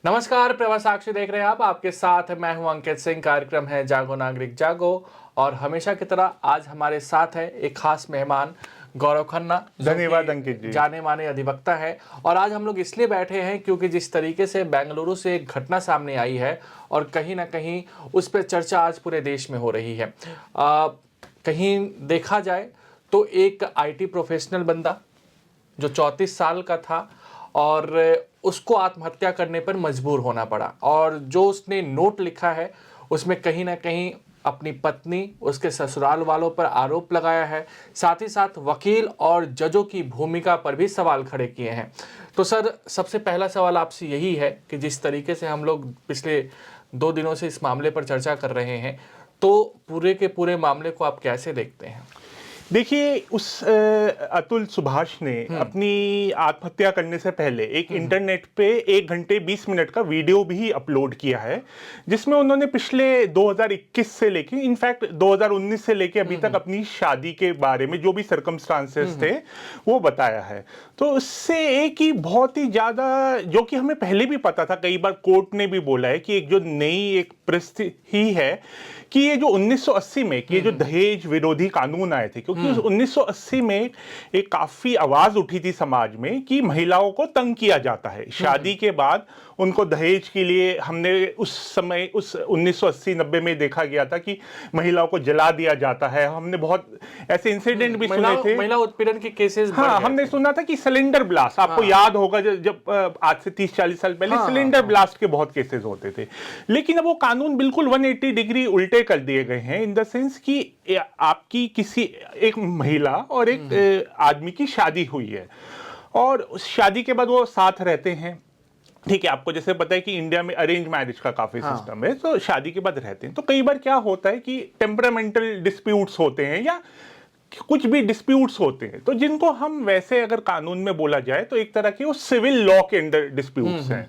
नमस्कार, प्रभा साक्षी देख रहे हैं आप। आपके साथ मैं हूं अंकित सिंह। कार्यक्रम है जागो नागरिक जागो और हमेशा की तरह आज हमारे साथ है एक खास मेहमान गौरव खन्ना। धन्यवाद अंकित जी। जाने माने अधिवक्ता है और आज हम लोग इसलिए बैठे हैं क्योंकि जिस तरीके से बेंगलुरु से एक घटना सामने आई है और कहीं ना कहीं उस पर चर्चा आज पूरे देश में हो रही है। कहीं देखा जाए तो एक आईटी प्रोफेशनल बंदा जो 34 साल का था और उसको आत्महत्या करने पर मजबूर होना पड़ा और जो उसने नोट लिखा है उसमें कहीं ना कहीं अपनी पत्नी, उसके ससुराल वालों पर आरोप लगाया है, साथ ही साथ वकील और जजों की भूमिका पर भी सवाल खड़े किए हैं। तो सर, सबसे पहला सवाल आपसे यही है कि जिस तरीके से हम लोग पिछले 2 दिनों से इस मामले पर चर्चा कर रहे हैं, तो पूरे के पूरे मामले को आप कैसे देखते हैं? देखिए, उस अतुल सुभाष ने अपनी आत्महत्या करने से पहले एक इंटरनेट पे 1 घंटे 20 मिनट का वीडियो भी अपलोड किया है, जिसमें उन्होंने पिछले 2021 से लेके इनफैक्ट 2019 से लेके अभी तक अपनी शादी के बारे में जो भी सर्कमस्टांसेस थे वो बताया है। तो उससे एक ही बहुत ही ज़्यादा, जो कि हमें पहले भी पता था, कई बार कोर्ट ने भी बोला है कि एक जो नई एक परिस्थिति है कि ये जो 1980 में कि ये जो दहेज विरोधी कानून आए थे, क्योंकि उस 1980 में एक काफी आवाज उठी थी समाज में कि महिलाओं को तंग किया जाता है शादी के बाद, उनको दहेज के लिए। हमने उस समय उस 1980-90 में देखा गया था कि महिलाओं को जला दिया जाता है। हमने बहुत ऐसे इंसिडेंट भी सुने थे, महिला उत्पीड़न के केसेस। हाँ, हमने सुना था कि सिलेंडर ब्लास्ट, आपको याद होगा जब आज से 30-40 साल पहले सिलेंडर ब्लास्ट के बहुत केसेस होते थे। लेकिन अब वो कानून बिल्कुल 180 डिग्री उल्टे कर दिए गए हैं, इन द सेंस कि आपकी किसी एक महिला और एक आदमी की शादी हुई है और उस शादी के बाद वो साथ रहते हैं। ठीक है, आपको जैसे पता है कि इंडिया में अरेंज मैरिज का काफी सिस्टम है, तो शादी के बाद रहते हैं। तो कई बार क्या होता है कि टेम्परामेंटल डिस्प्यूट्स होते हैं या कुछ भी डिस्प्यूट्स होते हैं, तो जिनको हम वैसे अगर कानून में बोला जाए तो एक तरह के वो सिविल लॉ के अंडर डिस्प्यूट्स हैं।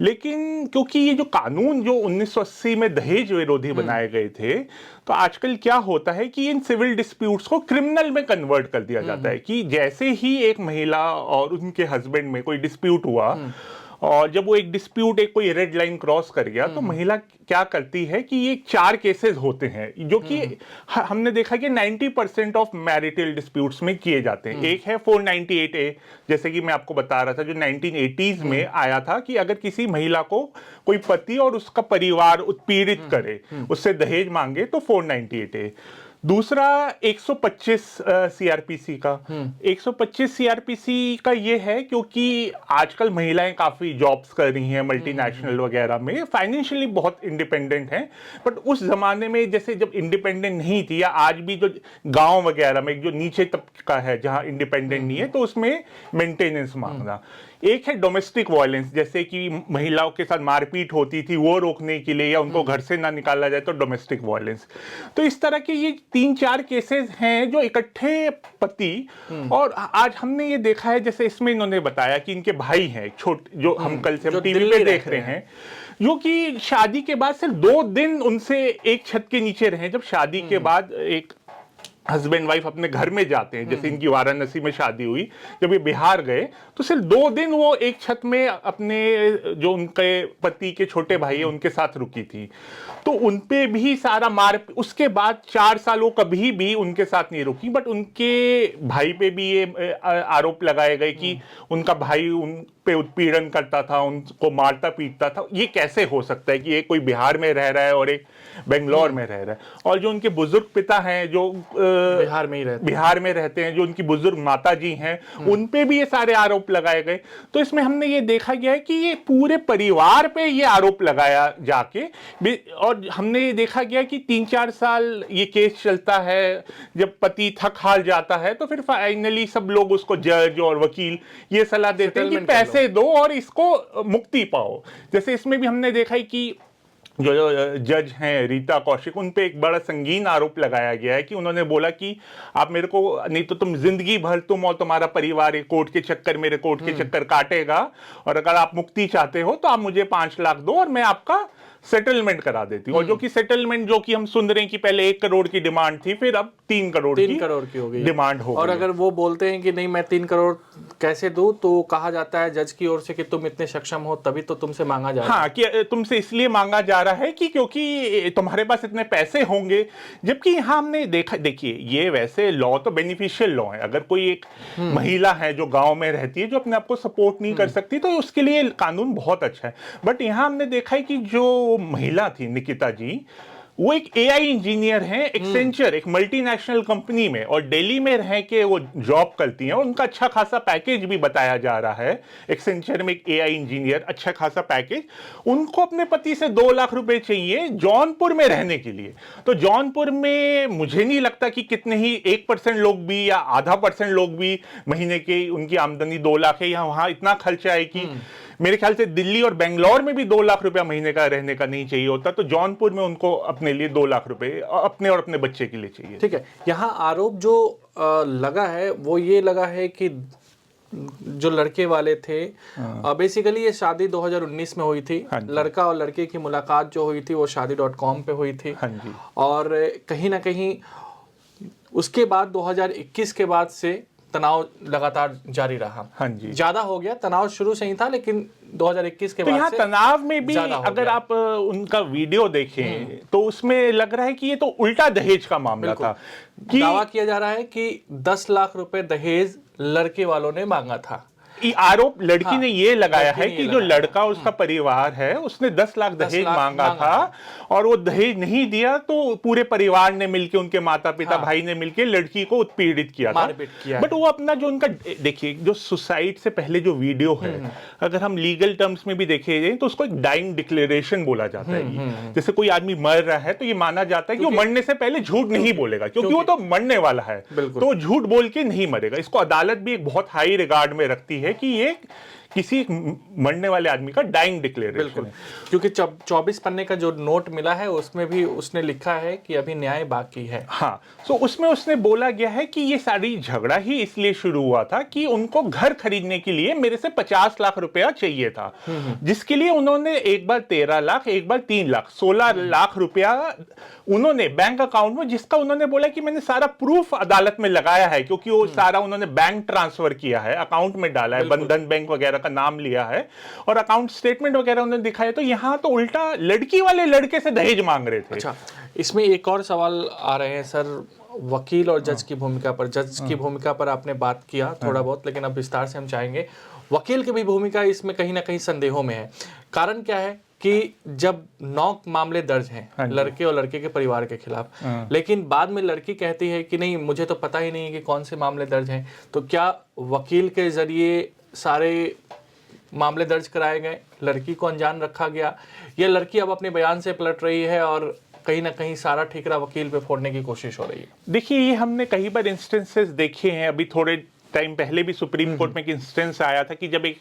लेकिन क्योंकि ये जो कानून जो 1980 में दहेज विरोधी बनाए गए थे, तो आजकल क्या होता है कि इन सिविल डिस्प्यूट्स को क्रिमिनल में कन्वर्ट कर दिया जाता है कि जैसे ही एक महिला और उनके हस्बैंड में कोई डिस्प्यूट हुआ और जब वो एक डिस्प्यूट एक कोई रेड लाइन क्रॉस कर गया, तो महिला क्या करती है कि ये 4 केसेस होते हैं जो कि हमने देखा कि 90% ऑफ मैरिटल डिस्प्यूट्स में किए जाते हैं। एक है 498A, जैसे कि मैं आपको बता रहा था, जो 1980s में आया था कि अगर किसी महिला को कोई पति और उसका परिवार उत्पीड़ित करे, उससे दहेज मांगे, तो 498A। दूसरा 125 सीआरपीसी का 125 सीआरपीसी का ये है क्योंकि आजकल महिलाएं काफी जॉब्स कर रही हैं मल्टीनेशनल वगैरह में, फाइनेंशियली बहुत इंडिपेंडेंट हैं। बट उस जमाने में जैसे जब इंडिपेंडेंट नहीं थी, या आज भी जो गांव वगैरह में जो नीचे तबका है जहां इंडिपेंडेंट नहीं है, तो उसमें मेंटेनेंस मांगना। एक है डोमेस्टिक वायलेंस, जैसे कि महिलाओं के साथ मारपीट होती थी, वो रोकने के लिए या उनको घर से ना निकाला जाए, तो डोमेस्टिक वायलेंस। तो इस तरह के ये 3-4 केसेस हैं जो इकट्ठे पति, और आज हमने ये देखा है, जैसे इसमें इन्होंने बताया कि इनके भाई हैं छोटे, जो हम कल से टीवी पे देख रहे हैं, जो कि शादी के बाद सिर्फ 2 दिन उनसे एक छत के नीचे रहे। जब शादी के बाद एक हस्बैंड वाइफ अपने घर में जाते हैं, जैसे इनकी वाराणसी में शादी हुई, जब ये बिहार गए तो सिर्फ 2 दिन वो एक छत में अपने जो उनके पति के छोटे भाई है उनके साथ रुकी थी। तो उनपे भी सारा मार, उसके बाद 4 साल वो कभी भी उनके साथ नहीं रुकी। बट उनके भाई पे भी ये आरोप लगाए गए कि उनका भाई उन पे उत्पीड़न करता था, उनको मारता पीटता था। ये कैसे हो सकता है कि एक कोई बिहार में रह रहा है और एक बेंगलोर में रह रहा है? और जो उनके बुजुर्ग पिता हैं जो बिहार में रहते हैं, जो उनकी बुजुर्ग माता जी हैं, उन पे भी ये सारे आरोप लगाए गए। तो इसमें हमने ये देखा गया है कि ये पूरे परिवार पे ये आरोप लगाया जाके, और हमने ये देखा गया कि 3-4 साल ये केस चलता है। जब पति थक हार जाता है तो फिर फाइनली सब लोग उसको, जज और वकील, ये सलाह देते हैं कि पैसे दो और इसको मुक्ति पाओ। जैसे इसमें भी हमने देखा है कि जो जज हैं रीता कौशिक, उन पे एक बड़ा संगीन आरोप लगाया गया है कि उन्होंने बोला कि आप मेरे को, नहीं तो तुम जिंदगी भर तुम और तुम्हारा परिवार कोर्ट के चक्कर, मेरे कोर्ट के चक्कर काटेगा, और अगर आप मुक्ति चाहते हो तो आप मुझे 5 लाख दो और मैं आपका सेटलमेंट करा देती, और जो कि सेटलमेंट जो कि हम सुन रहे हैं कि पहले 1 करोड़ की डिमांड थी, फिर अब 3 करोड़ की हो गई डिमांड हो और गई। अगर वो बोलते हैं कि नहीं मैं 3 करोड़ कैसे दूं, तो कहा जाता है जज की ओर से कि तुम इतने सक्षम हो तभी तो तुमसे मांगा जा रहा है। हाँ, कि तुमसे इसलिए मांगा जा रहा है कि क्योंकि तुम्हारे पास इतने पैसे होंगे, जबकि यहाँ हमने देखा, देखिए ये वैसे लॉ तो बेनिफिशियल लॉ है। अगर कोई एक महिला है जो गांव में रहती है, जो अपने आप को सपोर्ट नहीं कर सकती, तो उसके लिए कानून बहुत अच्छा है। बट यहाँ हमने देखा है कि जो महिला थी निकिता जी, वो एक एआई इंजीनियर हैं, एक्सेंचर एक मल्टीनेशनल कंपनी में, और दिल्ली में रह के वो जॉब करती हैं, और उनका अच्छा खासा पैकेज भी बताया जा रहा है। एक्सेंचर में एक एआई इंजीनियर, अच्छा खासा पैकेज। उनको अपने पति से 2 लाख रुपए चाहिए जौनपुर में रहने के लिए। तो जौनपुर में मुझे नहीं लगता कि कितने ही 1% लोग भी या आधा % लोग भी महीने की उनकी आमदनी 2 लाख है, या वहां इतना खर्चा है कि मेरे ख्याल से दिल्ली और बेंगलोर में भी 2 लाख रुपया महीने का रहने का नहीं चाहिए होता। तो जौनपुर में उनको अपने लिए 2 लाख रुपए अपने और अपने बच्चे के लिए चाहिए। ठीक है, यहाँ आरोप जो लगा है वो ये लगा है कि जो लड़के वाले थे, बेसिकली ये शादी 2019 में हुई थी। लड़का और लड़के की मुलाकात जो हुई थी वो शादी.com पे हुई थी। हाँ जी। और कहीं ना कहीं उसके बाद 2021 के बाद से तनाव लगातार जारी रहा। हाँ जी। ज्यादा हो गया, तनाव शुरू से ही था लेकिन 2021 के तो बाद यहाँ से तनाव में भी ज्यादा हो अगर गया। आप उनका वीडियो देखें तो उसमें लग रहा है कि ये तो उल्टा दहेज का मामला था, कि दावा किया जा रहा है कि 10 लाख रुपए दहेज लड़के वालों ने मांगा था। ये आरोप लड़की ने ये लगाया लड़की है ने कि ये जो लगाया। लड़का उसका परिवार है उसने 10 लाख 10 दहेज लाख मांगा मांगा था, और वो दहेज नहीं दिया तो पूरे परिवार ने मिलके, उनके माता पिता भाई ने मिलके लड़की को उत्पीड़ित किया था, मारपीट किया बट वो अपना जो उनका, देखिए जो सुसाइड से पहले जो वीडियो है, अगर हम लीगल टर्म्स में भी देखे जाए तो उसको एक डाइंग डिक्लेरेशन बोला जाता है। जैसे कोई आदमी मर रहा है तो ये माना जाता है कि वो मरने से पहले झूठ नहीं बोलेगा, क्योंकि वो तो मरने वाला है, तो वो झूठ बोल के नहीं मरेगा। इसको अदालत भी एक बहुत हाई रिगार्ड में रखती है कि ये किसी मरने वाले आदमी का डाइंग डिक्लेरेशन है। क्योंकि 24 पन्ने का जो नोट मिला है उसमें भी उसने लिखा है कि अभी न्याय बाकी है। हाँ, तो उसमें उसने बोला गया है कि ये सारी झगड़ा ही इसलिए शुरू हुआ था कि उनको घर खरीदने के लिए मेरे से 50 लाख रुपया चाहिए था, जिसके लिए उन्होंने एक बार 13 लाख, एक बार 3 लाख, 16 लाख रुपया उन्होंने बैंक अकाउंट में, जिसका उन्होंने बोला कि मैंने सारा प्रूफ अदालत में लगाया है, क्योंकि वो सारा उन्होंने बैंक ट्रांसफर किया है, अकाउंट में डाला है, बंधन बैंक वगैरह का नाम लिया है, और अकाउंट स्टेटमेंट वगैरह उन्होंने दिखाया। तो यहाँ तो उल्टा लड़की वाले लड़के से दहेज मांग रहे थे। अच्छा, इसमें एक और सवाल आ रहे हैं सर, वकील और जज की भूमिका पर। जज की भूमिका पर आपने बात किया थोड़ा बहुत, लेकिन अब विस्तार से हम चाहेंगे वकील की भी भूमिका इसमें कहीं ना कहीं संदेहों में है। कारण क्या है कि जब 9 मामले दर्ज हैं लड़के और लड़के के परिवार के खिलाफ, लेकिन बाद में लड़की कहती है कि नहीं मुझे तो पता ही नहीं है कि कौन से मामले दर्ज हैं, तो क्या वकील के जरिए सारे मामले दर्ज कराए गए, लड़की को अनजान रखा गया, या लड़की अब अपने बयान से पलट रही है और कहीं ना कहीं सारा ठिकरा वकील पे फोड़ने की कोशिश हो रही है? देखिए, ये हमने कई बार इंस्टेंसेस देखे हैं। अभी थोड़े टाइम पहले भी सुप्रीम कोर्ट में एक इंस्टेंस आया था कि जब एक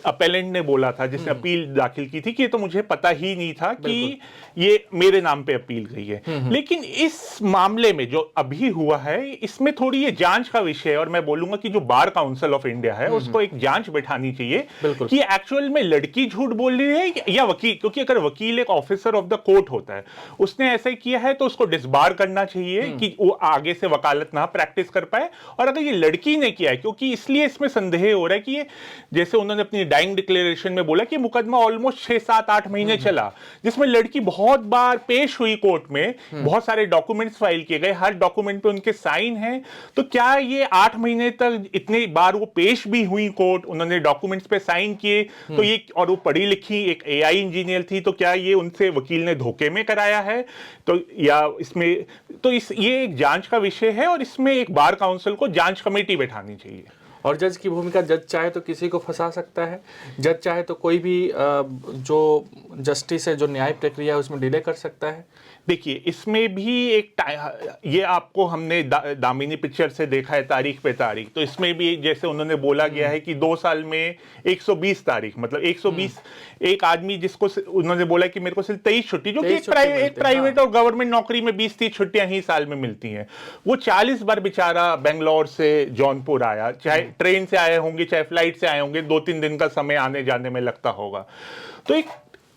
अपेलेंट ने बोला था, जिसने अपील दाखिल की थी, कि ये तो मुझे पता ही नहीं था कि ये मेरे नाम पे अपील गई है। लेकिन इस मामले में जो अभी हुआ है, इसमें थोड़ी ये जांच का विषय है, और मैं बोलूंगा कि जो बार काउंसिल ऑफ इंडिया है उसको एक जांच बैठानी चाहिए कि एक्चुअल में लड़की झूठ बोल रही है या वकील। क्योंकि अगर वकील एक ऑफिसर ऑफ द कोर्ट होता है, उसने ऐसे किया है तो उसको डिसबार करना चाहिए कि वो आगे से वकालत ना प्रैक्टिस कर पाए। और अगर ये लड़की ने किया है, क्योंकि इसलिए इसमें संदेह हो रहा है कि ये, जैसे उन्होंने अपनी डाइंग डिक्लेरेशन में बोला कि मुकदमा ऑलमोस्ट 6, 7, 8 महीने चला, जिसमें लड़की बहुत बार पेश हुई कोर्ट में, बहुत सारे डॉक्यूमेंट्स फाइल किए गए, हर डॉक्यूमेंट पे उनके साइन हैं। तो क्या ये 8 महीने तक इतनी बार वो पेश भी हुई कोर्ट, उन्होंने डॉक्यूमेंट्स पे साइन किए, तो ये, और वो पढ़ी लिखी एक एआई इंजीनियर थी, तो क्या ये उनसे वकील ने धोखे में कराया है? तो या इसमें तो ये एक जांच का विषय है, और इसमें एक बार काउंसिल को जांच कमेटी बैठानी चाहिए। और जज की भूमिका, जज चाहे तो किसी को फंसा सकता है, जज चाहे तो कोई भी जो जस्टिस है, जो न्याय प्रक्रिया है उसमें डिले कर सकता है। देखिए, इसमें भी एक ये आपको हमने दामिनी पिक्चर से देखा है तारीख पे तारीख, तो इसमें भी जैसे उन्होंने बोला गया है कि 2 साल में 120 तारीख, मतलब 120, एक आदमी जिसको उन्होंने बोला कि मेरे को सिर्फ 23 छुट्टी, जो कि एक प्राइवेट और गवर्नमेंट नौकरी में 20-30 छुट्टियां ही साल में मिलती हैं, वो 40 बार बेचारा बेंगलोर से जौनपुर आया, चाहे ट्रेन से आए होंगे चाहे फ्लाइट से आए होंगे, 2-3 दिन का समय आने जाने में लगता होगा। तो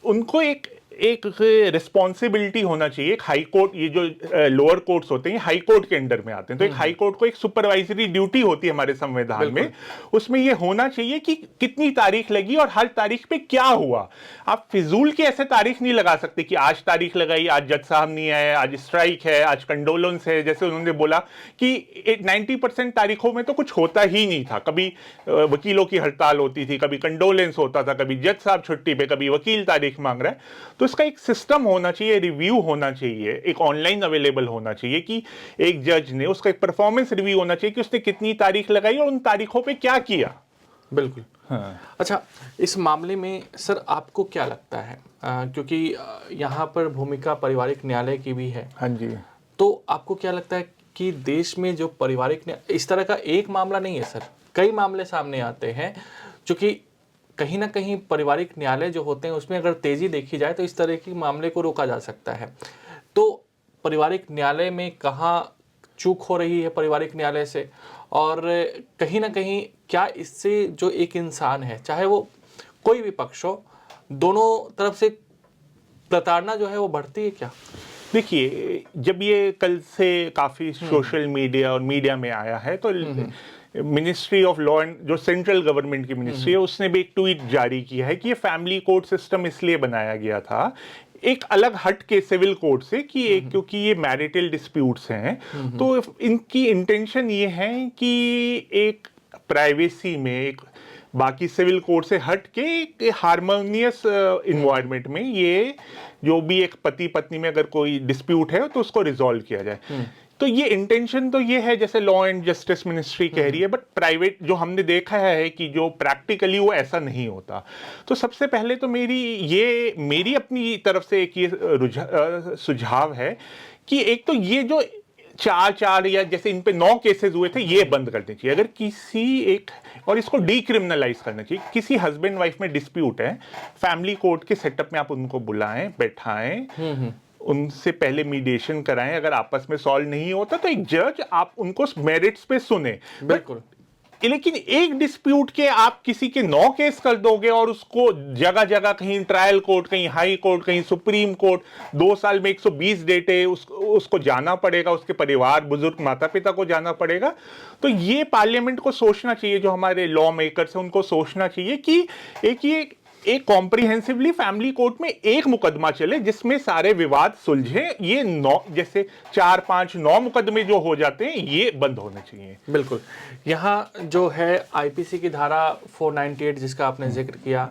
उनको एक एक रिस्पॉन्सिबिलिटी होना चाहिए। एक हाई कोर्ट, ये जो लोअर कोर्ट्स होते हैं हाई कोर्ट के अंडर में आते हैं, तो एक हाई कोर्ट को एक सुपरवाइजरी ड्यूटी होती है हमारे संविधान में, उसमें ये होना चाहिए कि कितनी तारीख लगी और हर तारीख पे क्या हुआ। आप फिजूल की ऐसे तारीख नहीं लगा सकते कि आज तारीख लगाई, आज जज साहब नहीं आए, आज स्ट्राइक है, आज कंडोलेंस है। जैसे उन्होंने बोला कि 90% तारीखों में तो कुछ होता ही नहीं था, कभी वकीलों की हड़ताल होती थी, कभी कंडोलेंस होता था, कभी जज साहब छुट्टी पे, कभी वकील तारीख मांग रहा है। तो इसका एक सिस्टम होना चाहिए, रिव्यू होना चाहिए, एक ऑनलाइन अवेलेबल होना चाहिए कि एक जज ने उसका एक परफॉर्मेंस रिव्यू होना चाहिए कि उसने कितनी तारीख लगाई और उन तारीखों पे क्या किया। बिल्कुल। हाँ। अच्छा, इस मामले में सर आपको क्या लगता है, क्योंकि यहाँ पर भूमिका पारिवारिक न्यायालय की भी है। हाँ जी। तो आपको क्या लगता है कि देश में जो पारिवारिक इस तरह का एक मामला नहीं है सर, कई मामले सामने आते हैं, क्योंकि कहीं ना कहीं पारिवारिक न्यायालय जो होते हैं उसमें अगर तेजी देखी जाए तो इस तरह के मामले को रोका जा सकता है। तो पारिवारिक न्यायालय में कहाँ चूक हो रही है पारिवारिक न्यायालय से, और कहीं ना कहीं क्या इससे जो एक इंसान है, चाहे वो कोई भी पक्ष हो, दोनों तरफ से प्रताड़ना जो है वो बढ़ती है क्या? देखिए, जब ये कल से काफी सोशल मीडिया और मीडिया में आया है तो मिनिस्ट्री ऑफ लॉ एंड, जो सेंट्रल गवर्नमेंट की मिनिस्ट्री है, उसने भी एक ट्वीट जारी किया है कि ये फैमिली कोर्ट सिस्टम इसलिए बनाया गया था एक अलग हट के सिविल कोर्ट से कि एक, क्योंकि ये मैरिटल डिस्प्यूट्स हैं, तो इनकी इंटेंशन ये है कि एक प्राइवेसी में, एक बाकी सिविल कोर्ट से हट के एक हार्मोनियस इन्वायरमेंट में ये जो भी एक पति पत्नी में अगर कोई डिस्प्यूट है तो उसको रिजॉल्व किया जाए। तो ये इंटेंशन तो ये है जैसे लॉ एंड जस्टिस मिनिस्ट्री कह रही है, बट प्राइवेट जो हमने देखा है कि जो प्रैक्टिकली वो ऐसा नहीं होता। तो सबसे पहले तो मेरी अपनी तरफ से एक ये सुझाव है कि एक तो ये जो चार या जैसे इन पे 9 केसेस हुए थे ये बंद करने चाहिए। अगर किसी एक, और इसको डीक्रिमिनलाइज करना चाहिए, किसी हस्बैंड वाइफ में डिस्प्यूट है, फैमिली कोर्ट के सेटअप में आप उनको बुलाएं, बैठाएं, उनसे पहले मीडिएशन कराएं। अगर आपस में सॉल्व नहीं होता तो एक जज आप उनको मेरिट्स पे सुने। बिल्कुल। लेकिन एक डिस्प्यूट के आप किसी के 9 केस कर दोगे और उसको जगह जगह, कहीं ट्रायल कोर्ट, कहीं हाई कोर्ट, कहीं सुप्रीम कोर्ट, 2 साल में 120 डेटे उसको जाना पड़ेगा, उसके परिवार, बुजुर्ग माता पिता को जाना पड़ेगा। तो ये पार्लियामेंट को सोचना चाहिए, जो हमारे लॉ मेकर्स हैं उनको सोचना चाहिए कि एक कॉम्प्रिहेंसिवली फैमिली कोर्ट में एक मुकदमा चले जिसमें सारे विवाद सुलझे। ये 9, जैसे 4, 5, 9 मुकदमे जो हो जाते हैं ये बंद होने चाहिए। बिल्कुल। यहाँ जो है आईपीसी की धारा 498 जिसका आपने जिक्र किया,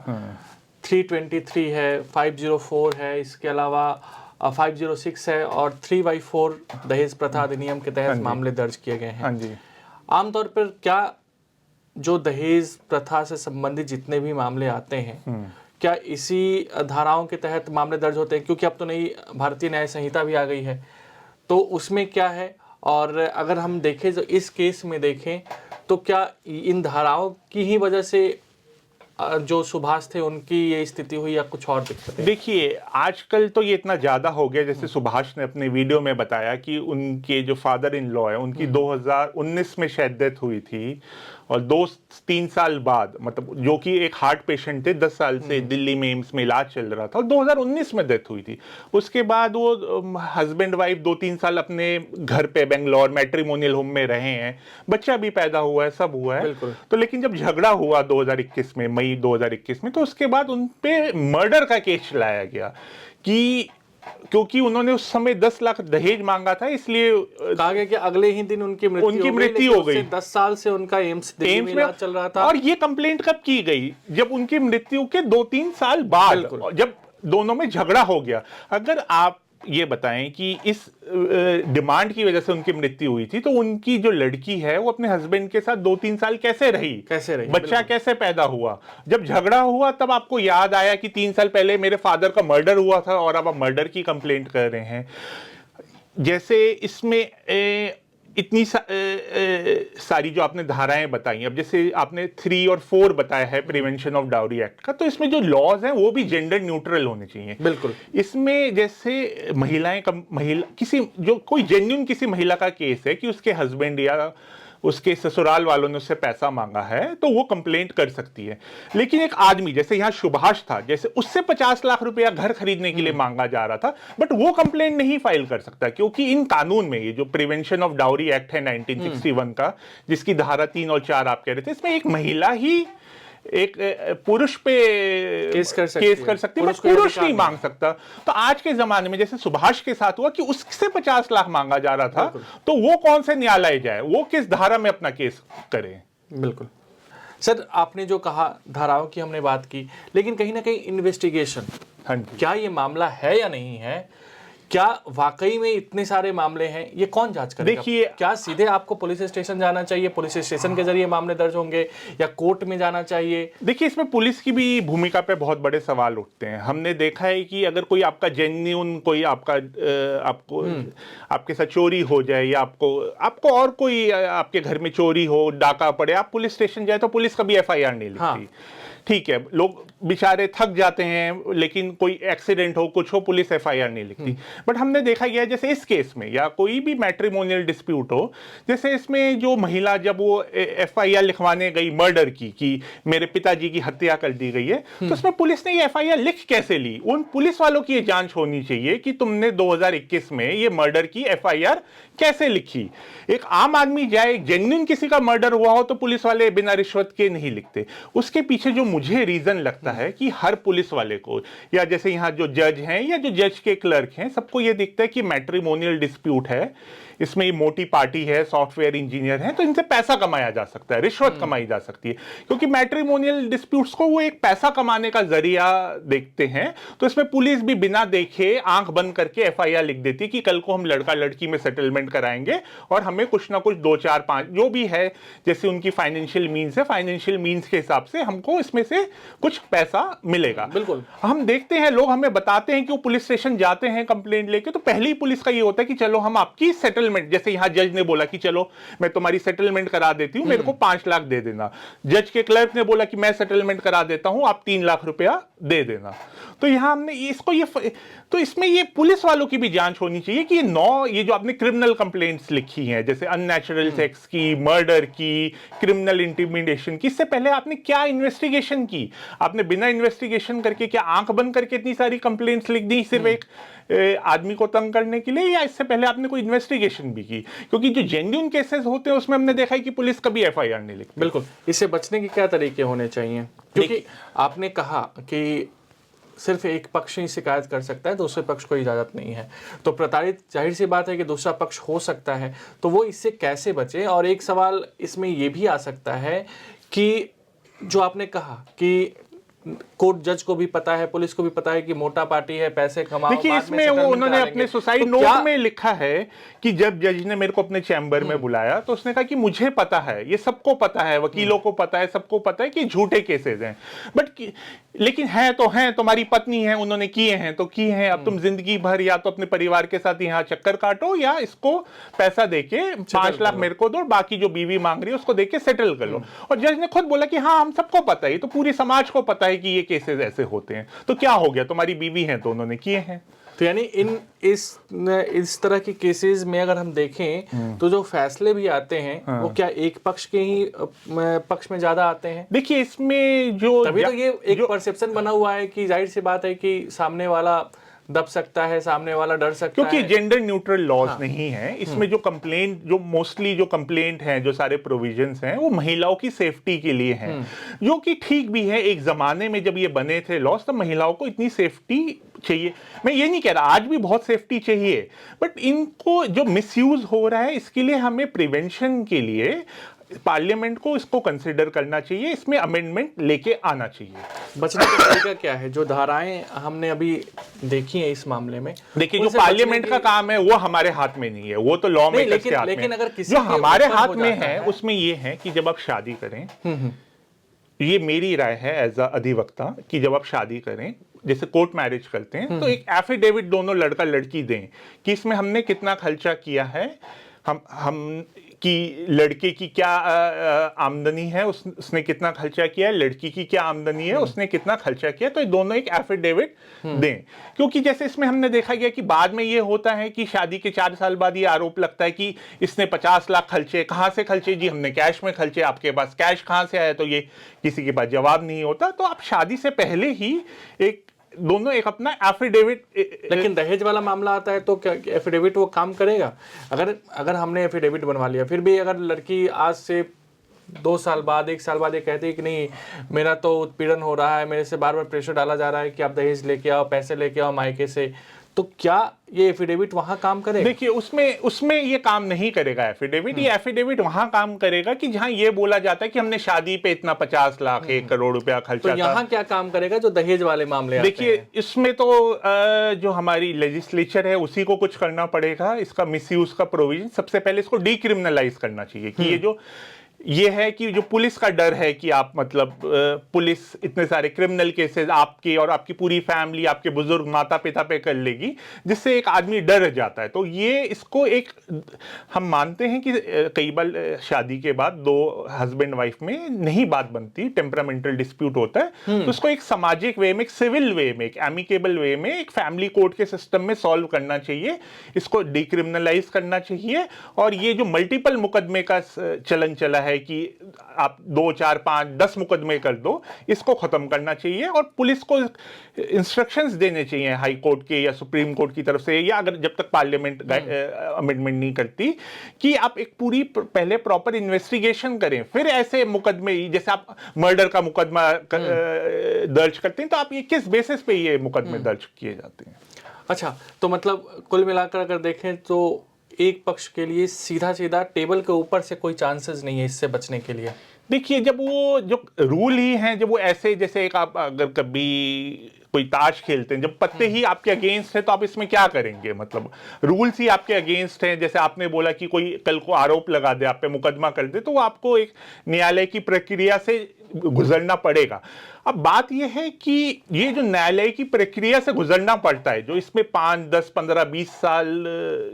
323 है, 504 है, इसके अलावा 506 है और 3/4 दहेज प्रथा अधिनियम के तहत मामले दर्ज किए गए हैं। हाँ जी। आमतौर पर क्या जो दहेज प्रथा से संबंधित जितने भी मामले आते हैं, क्या इसी धाराओं के तहत मामले दर्ज होते हैं? क्योंकि अब तो नई भारतीय न्याय संहिता भी आ गई है, तो उसमें क्या है? और अगर हम देखें, जो इस केस में देखें, तो क्या इन धाराओं की ही वजह से जो सुभाष थे उनकी ये स्थिति हुई या कुछ और दिक्कत? देखिए, आजकल तो ये इतना ज्यादा हो गया, जैसे सुभाष ने अपने वीडियो में बताया कि उनके जो फादर इन लॉ है उनकी 2019 में शायद डेथ हुई थी, और 2-3 साल बाद, मतलब जो कि एक हार्ट पेशेंट थे, 10 साल से दिल्ली में एम्स में इलाज चल रहा था, और 2019 में डेथ हुई थी। उसके बाद वो हस्बैंड वाइफ 2-3 साल अपने घर पे बेंगलोर मैट्रिमोनियल होम में रहे हैं, बच्चा भी पैदा हुआ है, सब हुआ है। तो लेकिन जब झगड़ा हुआ 2021 में, मई 2021 में, तो उसके बाद उन पे मर्डर का केस चलाया गया कि क्योंकि उन्होंने उस समय 10 लाख दहेज मांगा था, इसलिए कहा गया कि अगले ही दिन उनकी मृत्यु हो गई। 10 साल से उनका एम्स में इलाज चल रहा था। और ये कंप्लेंट कब की गई? जब उनकी मृत्यु के 2-3 साल बाद, जब दोनों में झगड़ा हो गया। अगर आप ये बताएं कि इस डिमांड की वजह से उनकी मृत्यु हुई थी, तो उनकी जो लड़की है वो अपने हस्बैंड के साथ 2-3 साल कैसे रही, बच्चा कैसे पैदा हुआ? जब झगड़ा हुआ तब आपको याद आया कि 3 साल पहले मेरे फादर का मर्डर हुआ था और अब आप मर्डर की कंप्लेंट कर रहे हैं। जैसे इसमें इतनी सारी जो आपने धाराएं बताई, अब जैसे आपने 3 और 4 बताया है प्रिवेंशन ऑफ डाउरी एक्ट का, तो इसमें जो लॉज हैं वो भी जेंडर न्यूट्रल होने चाहिए। बिल्कुल। इसमें जैसे महिला किसी जो कोई जेन्युइन किसी महिला का केस है कि उसके हस्बैंड या उसके ससुराल वालों ने उससे पैसा मांगा है तो वो कंप्लेंट कर सकती है। लेकिन एक आदमी जैसे यहाँ सुभाष था, जैसे उससे 50 लाख रुपया घर खरीदने के लिए मांगा जा रहा था, बट वो कंप्लेंट नहीं फाइल कर सकता, क्योंकि इन कानून में ये जो प्रिवेंशन ऑफ डाउरी एक्ट है 1961 का, जिसकी धारा 3 और 4 आप कह रहे थे, इसमें एक महिला ही एक पुरुष पे केस कर सकती है, बट पुरुष नहीं मांग सकता। तो आज के जमाने में जैसे सुभाष के साथ हुआ कि उससे 50 लाख मांगा जा रहा था, तो वो कौन से न्यायालय जाए, वो किस धारा में अपना केस करे? बिल्कुल सर, आपने जो कहा धाराओं की हमने बात की, लेकिन कहीं ना कहीं इन्वेस्टिगेशन, हाँ जी, क्या ये मामला है या नहीं है, क्या वाकई में इतने सारे मामले हैं, ये कौन जांच करेगा? देखिए, क्या सीधे आपको पुलिस स्टेशन जाना चाहिए, पुलिस स्टेशन के जरिए मामले दर्ज होंगे, या कोर्ट में जाना चाहिए? देखिए, इसमें पुलिस की भी भूमिका पे बहुत बड़े सवाल उठते हैं। हमने देखा है कि अगर कोई आपका जेन्युइन कोई आपको आपके साथ चोरी हो जाए, या आपको और कोई आपके घर में चोरी हो, डाका पड़े, आप पुलिस स्टेशन जाए तो पुलिस कभी एफआईआर नहीं लिखती। हाँ। ठीक है, लोग बेचारे थक जाते हैं, लेकिन कोई एक्सीडेंट हो, कुछ हो, पुलिस एफआईआर नहीं लिखती। बट हमने देखा गया जैसे इस केस में, या कोई भी मैट्रिमोनियल डिस्प्यूट हो, जैसे इसमें जो महिला जब वो एफआईआर लिखवाने गई मर्डर की, कि मेरे पिताजी की हत्या कर दी गई है, तो उसमें पुलिस ने ये एफआईआर लिख कैसे ली? उन पुलिस वालों की ये जांच होनी चाहिए कि तुमने 2021 में ये मर्डर की एफआईआर कैसे लिखी। एक आम आदमी जाए, जेन्युइन किसी का मर्डर हुआ हो, तो पुलिस वाले बिना रिश्वत के नहीं लिखते। उसके पीछे जो मुझे रीजन लगता है कि हर पुलिस वाले को, या जैसे यहाँ जो जज हैं या जो जज के क्लर्क हैं, सबको ये दिखता है कि मैट्रिमोनियल डिस्प्यूट है, इसमें ये मोटी पार्टी है, सॉफ्टवेयर इंजीनियर है, तो इनसे पैसा कमाया जा सकता है, रिश्वत कमाई जा सकती है। क्योंकि मैट्रिमोनियल डिस्प्यूट्स को वो एक पैसा कमाने का जरिया देखते हैं, तो इसमें पुलिस भी बिना देखे आंख बंद करके एफआईआर लिख देती है कि कल को हम लड़का लड़की में सेटलमेंट कराएंगे और हमें कुछ ना कुछ 2, 4, 5 जो भी है, जैसे उनकी फाइनेंशियल मीन्स है, फाइनेंशियल मीन्स के हिसाब से हमको इसमें से कुछ पैसा मिलेगा। बिल्कुल, हम देखते हैं, लोग हमें बताते हैं कि वो पुलिस स्टेशन जाते हैं कंप्लेंट लेके, तो पहले ही पुलिस का ये होता है कि चलो हम आपकी सेटलमेंट, जैसे यहां जज ने बोला कि चलो मैं तुम्हारी सेटलमेंट करा देती हूं, मेरे को 5 लाख दे देना। जज के क्लर्क ने बोला कि मैं सेटलमेंट करा देता हूं, आप 3 लाख रुपया दे देना। तो यहां हमने तो इसमें ये पुलिस वालों की भी जांच होनी चाहिए कि ये जो आपने क्रिमिनल कंप्लेंट्स लिखी हैं, जैसे अननेचुरल सेक्स की, मर्डर की, क्रिमिनल इंटिमिडेशन की, इससे पहले आपने क्या इन्वेस्टिगेशन की? आपने बिना इन्वेस्टिगेशन करके, क्या आंख बंद करके इतनी सारी कंप्लेंट्स लिख दी सिर्फ एक आदमी को तंग करने के लिए, या इससे पहले आपने कोई इन्वेस्टिगेशन भी की? क्योंकि जो जेन्युइन केसेस होते हैं उसमें हमने देखा है कि पुलिस कभी एफआईआर नहीं लिखती। बिल्कुल, इससे बचने के क्या तरीके होने चाहिए? क्योंकि आपने कहा कि सिर्फ एक पक्ष ही शिकायत कर सकता है, दूसरे पक्ष को इजाज़त नहीं है, तो प्रताड़ित जाहिर सी बात है कि दूसरा पक्ष हो सकता है, तो वो इससे कैसे बचे? और एक सवाल इसमें ये भी आ सकता है कि जो आपने कहा कि कोर्ट जज को भी पता है, पुलिस को भी पता है कि मोटा पार्टी है, पैसे कमाओ। देखिए, इसमें वो उन्होंने अपने सुसाइड नोट में लिखा है कि जब जज ने मेरे को अपने चैम्बर में बुलाया तो उसने कहा कि मुझे पता है, ये सबको पता है, वकीलों को पता है, सबको पता है कि झूठे केसेस हैं, लेकिन है तो हैं, तुम्हारी पत्नी है, उन्होंने किए हैं तो किए हैं, अब तुम जिंदगी भर या तो अपने परिवार के साथ यहाँ चक्कर काटो, या इसको पैसा देके 5 लाख मेरे को दो, बाकी जो बीवी मांग रही है उसको देके सेटल कर लो। और जज ने खुद बोला कि हाँ, हम सबको पता है, तो पूरी समाज को पता है कि ये केसेस ऐसे होते हैं, तो क्या हो गया, तुम्हारी बीवी है तो उन्होंने किए हैं। तो यानी इस तरह के केसेस में अगर हम देखें तो जो फैसले भी आते हैं वो क्या एक पक्ष के ही पक्ष में ज्यादा आते हैं? देखिए, इसमें जो तभी तो ये एक परसेप्शन बना हुआ है कि जाहिर सी बात है कि सामने वाला दब सकता है, सामने वाला डर सकता है, क्योंकि जेंडर न्यूट्रल लॉज नहीं है इसमें। जो कंप्लेंट, जो मोस्टली जो कंप्लेंट हैं, जो सारे प्रोविजंस हैं, वो महिलाओं की सेफ्टी के लिए हैं, जो कि ठीक भी है। एक जमाने में जब ये बने थे लॉज, तब महिलाओं को इतनी सेफ्टी चाहिए, मैं ये नहीं कह रहा, आज भी बहुत सेफ्टी चाहिए, बट इनको जो मिसयूज हो रहा है, इसके लिए हमें प्रिवेंशन के लिए पार्लियामेंट को इसको कंसिडर करना चाहिए, इसमें अमेंडमेंट लेके आना चाहिए। बचने का तरीका क्या है? जो धाराएं हमने अभी देखी हैं इस मामले में, देखिए, जो पार्लियामेंट का काम है वो हमारे हाथ में नहीं है, वो तो लॉ मेकर्स के हाथ में है। अगर किसी जो हमारे हाथ में है उसमें ये है कि जब आप शादी करें, ये मेरी राय है एज अ अधिवक्ता, कि जब आप शादी करें, जैसे कोर्ट मैरिज करते हैं, तो एक एफिडेविट दोनों लड़का लड़की दें कि इसमें हमने कितना खर्चा किया है, हम कि लड़के की क्या आमदनी है, उसने कितना खर्चा किया है, लड़की की क्या आमदनी है, उसने कितना खर्चा किया, तो ये दोनों एक एफिडेविट दें। क्योंकि जैसे इसमें हमने देखा गया कि बाद में ये होता है कि शादी के 4 साल बाद ये आरोप लगता है कि इसने 50 लाख खर्चे, कहां से खर्चे जी, हमने कैश में खर्चे, आपके पास कैश कहां से आया, तो ये किसी के पास जवाब नहीं होता। तो आप शादी से पहले ही दोनों एक अपना एफिडेविट। लेकिन दहेज वाला मामला आता है तो क्या एफिडेविट वो काम करेगा? अगर हमने एफिडेविट बनवा लिया, फिर भी अगर लड़की आज से 2 साल बाद, 1 साल बाद ये कहती है कि नहीं, मेरा तो उत्पीड़न हो रहा है, मेरे से बार बार प्रेशर डाला जा रहा है कि आप दहेज लेके आओ, पैसे लेके आओ मायके से, तो क्या ये एफिडेविट वहां काम करेगा? देखिए, उसमें ये काम नहीं करेगा एफिडेविट। ये एफिडेविट वहां काम करेगा कि जहां ये बोला जाता है कि हमने शादी पे इतना 50 लाख 1 करोड़ रुपया खर्चा। तो यहाँ क्या काम करेगा जो दहेज वाले मामले आते हैं? देखिए, इसमें तो जो हमारी लेजिस्लेचर है उसी को कुछ करना पड़ेगा। इसका मिसयूज का प्रोविजन, सबसे पहले इसको डीक्रिमिनलाइज करना चाहिए कि ये है कि जो पुलिस का डर है कि आप मतलब पुलिस इतने सारे क्रिमिनल केसेस आपके और आपकी पूरी फैमिली, आपके बुजुर्ग माता पिता पे कर लेगी, जिससे एक आदमी डर जाता है। तो ये इसको एक, हम मानते हैं कि कई बार शादी के बाद 2 हस्बैंड वाइफ में नहीं बात बनती, टेम्परामेंटल डिस्प्यूट होता है, तो उसको एक सामाजिक वे में, एक सिविल वे में, एक एमिकेबल वे में, एक फैमिली कोर्ट के सिस्टम में सॉल्व करना चाहिए। इसको डिक्रिमिनलाइज करना चाहिए। और ये जो मल्टीपल मुकदमे का चलन चला है कि आप 2, 4, 5, 10 मुकदमे कर दो, इसको खत्म करना चाहिए। और पुलिस को इंस्ट्रक्शंस देने चाहिए हाई कोर्ट के या सुप्रीम कोर्ट की तरफ से, या अगर जब तक पार्लियामेंट अमेंडमेंट नहीं करती, कि आप एक पूरी पहले प्रॉपर इन्वेस्टिगेशन करें, फिर ऐसे मुकदमे, जैसे आप मर्डर का मुकदमा दर्ज करते हैं, तो आप ये किस बेसिस पे ये मुकदमे दर्ज किए जाते हैं? अच्छा, तो मतलब कुल मिलाकर अगर देखें तो एक पक्ष के लिए सीधा सीधा टेबल के ऊपर से कोई चांसेस नहीं है इससे बचने के लिए। देखिए, जब वो जो रूल ही हैं, जब वो ऐसे, जैसे एक आप अगर कभी कोई ताश खेलते हैं, जब पत्ते ही आपके अगेंस्ट है, तो आप इसमें क्या करेंगे? मतलब रूल्स ही आपके अगेंस्ट हैं। जैसे आपने बोला कि कोई कल को आरोप लगा दे, आप पे मुकदमा कर दे, तो वो आपको एक न्यायालय की प्रक्रिया से गुजरना पड़ेगा। अब बात यह है कि ये जो न्यायालय की प्रक्रिया से गुजरना पड़ता है, जो इसमें 5, 10, 15, 20 साल,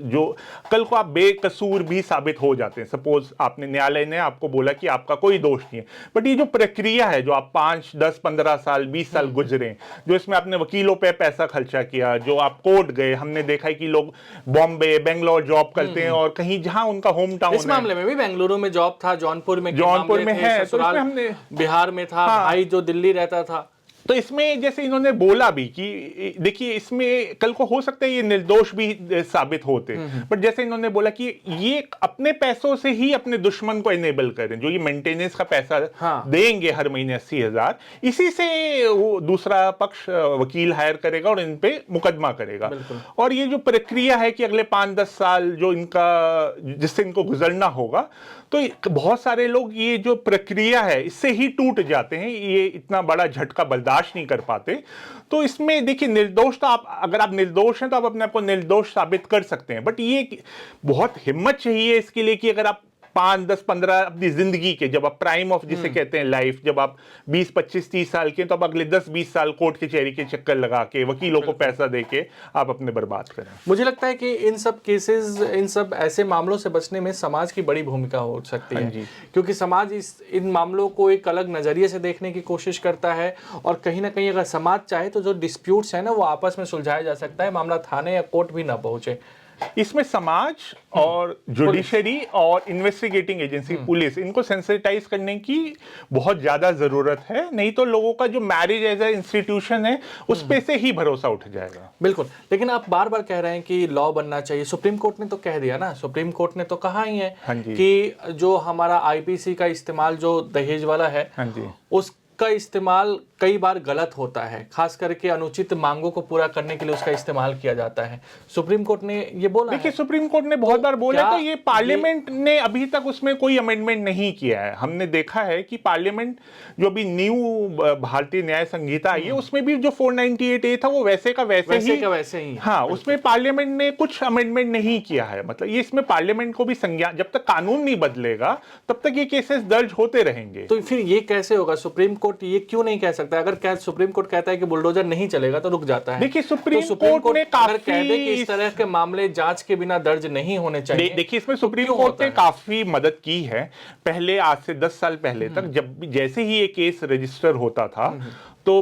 जो कल को आप बेकसूर भी साबित हो जाते हैं, सपोज आपने, न्यायालय ने आपको बोला कि आपका कोई दोष नहीं है, बट ये जो प्रक्रिया है, जो आप 5, 10, 15 साल, 20 साल गुजरे, जो इसमें आपने वकीलों पे पैसा खर्चा किया, जो आप कोर्ट गए, हमने देखा है कि लोग बॉम्बे, बेंगलोर जॉब करते हैं, और कहीं जहां उनका होम टाउन, इस मामले में भी बेंगलुरु में जॉब था, जौनपुर में है, तो इसमें हमने बिहार में था, भाई जो दिल्ली रहता था। तो इसमें जैसे इन्होंने बोला भी कि देखिए, इसमें कल को हो सकता है ये निर्दोष भी साबित होते, बट जैसे इन्होंने बोला कि ये अपने पैसों से ही अपने दुश्मन को इनेबल करें, जो ये मेंटेनेंस का पैसा देंगे हर महीने 80,000, इसी से वो दूसरा पक्ष वकील हायर करेगा और इन पे मुकदमा करेगा। और ये जो प्रक्रिया है कि अगले 5-10 साल जो इनका, जिससे इनको गुजरना होगा, तो बहुत सारे लोग ये जो प्रक्रिया है इससे ही टूट जाते हैं, ये इतना बड़ा झटका बर्दाश्त नहीं कर पाते। तो इसमें देखिए, निर्दोष, तो आप, अगर आप निर्दोष हैं तो आप अपने आप को निर्दोष साबित कर सकते हैं, बट ये बहुत हिम्मत चाहिए इसके लिए कि अगर आप 5, 10, 15 अपनी जिंदगी के, जब आप प्राइम ऑफ जिसे कहते हैं लाइफ, जब आप 20, 25, 30 साल के, तो आप अगले 10, 20 साल कोर्ट कचहरी के चक्कर लगा के, वकीलों को पैसा देके आप अपने बर्बाद करें। मुझे लगता है कि इन सब केसेस, इन सब ऐसे मामलों से बचने में समाज की बड़ी भूमिका हो सकती है, क्योंकि समाज इन मामलों को एक अलग नजरिए से देखने की कोशिश करता है, और कहीं ना कहीं अगर समाज चाहे तो जो डिस्प्यूट्स है ना, वो आपस में सुलझाया जा सकता है, मामला थाने या कोर्ट भी ना पहुंचे। इसमें समाज और जुडिशरी और इन्वेस्टिगेटिंग एजेंसी पुलिस, इनको सेंसिटाइज करने की बहुत ज्यादा जरूरत है, नहीं तो लोगों का जो मैरिज एज ए इंस्टीट्यूशन है उस पे से ही भरोसा उठ जाएगा। बिल्कुल, लेकिन आप बार बार कह रहे हैं कि लॉ बनना चाहिए। सुप्रीम कोर्ट ने तो कह दिया ना, सुप्रीम कोर्ट ने तो कहा ही है कि जो हमारा आईपीसी का इस्तेमाल जो दहेज वाला है, उसका इस्तेमाल कई बार गलत होता है, खास करके अनुचित मांगों को पूरा करने के लिए उसका इस्तेमाल किया जाता है। सुप्रीम कोर्ट ने ये बोला। देखिए, सुप्रीम कोर्ट ने बहुत बार बोला, तो ये पार्लियामेंट ने अभी तक उसमें कोई अमेंडमेंट नहीं किया है। हमने देखा है कि पार्लियामेंट जो भी न्यू भारतीय न्याय संहिता आई है, उसमें भी जो 498A था वो वैसे का वैसे ही। हाँ, उसमें पार्लियामेंट ने कुछ अमेंडमेंट नहीं किया है। मतलब ये, इसमें पार्लियामेंट को भी संज्ञान, जब तक कानून नहीं बदलेगा तब तक ये केसेस दर्ज होते रहेंगे। तो फिर ये कैसे होगा? सुप्रीम कोर्ट कोर्ट ये क्यों नहीं कह सकता? अगर सुप्रीम कोर्ट कहता है कि बुलडोजर नहीं चलेगा तो रुक जाता है। देखिए, सुप्रीम तो कोर्ट ने अगर कह दे कि इस तरह के मामले जांच के बिना दर्ज नहीं होने चाहिए, देखिए, इसमें तो सुप्रीम क्यों कोर्ट होता ने है? काफी मदद की है। पहले आज से 10 साल पहले तक जब भी जैसे ही ये केस रजिस्टर होता था तो